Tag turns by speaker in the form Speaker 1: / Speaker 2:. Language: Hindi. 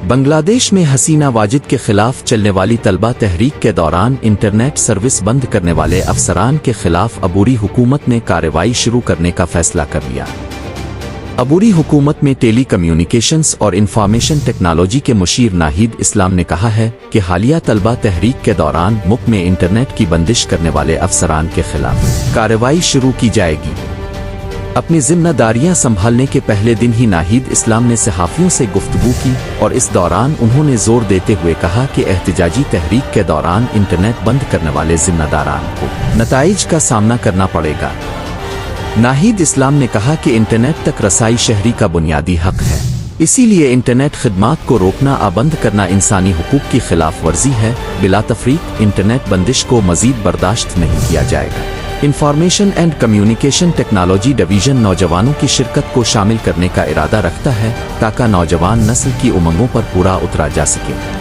Speaker 1: बांग्लादेश में हसीना वाजिद के खिलाफ चलने वाली तलबा तहरीक के दौरान इंटरनेट सर्विस बंद करने वाले अफसरान के खिलाफ अबूरी हुकूमत ने कार्रवाई शुरू करने का फैसला कर लिया। अबूरी हुकूमत में टेली कम्युनिकेशंस और इंफॉर्मेशन टेक्नोलॉजी के मुशीर नाहिद इस्लाम ने कहा है कि हालिया तलबा तहरीक के दौरान मुल्क में इंटरनेट की बंदिश करने वाले अफसरान के खिलाफ कार्रवाई शुरू की जाएगी। अपनी जिम्मेदारियां संभालने के पहले दिन ही नाहिद इस्लाम ने सहाफ़ियों से गुफ्तगू की और इस दौरान उन्होंने जोर देते हुए कहा कि एहतिजाजी तहरीक के दौरान इंटरनेट बंद करने वाले जिम्मेदारान को नताइज का सामना करना पड़ेगा। नाहिद इस्लाम ने कहा कि इंटरनेट तक रसाई शहरी का बुनियादी हक है, इसीलिए इंटरनेट खिदमात को रोकना या बंद करना इंसानी हुकूक की खिलाफ वर्जी है। बिला तफरीक इंटरनेट बंदिश को मजीद बर्दाश्त नहीं किया जाएगा। Information and communication technology division नौजवानों की शिरकत को शामिल करने का इरादा रखता है ताकि नौजवान नस्ल की उमंगों पर पूरा उतरा जा सके।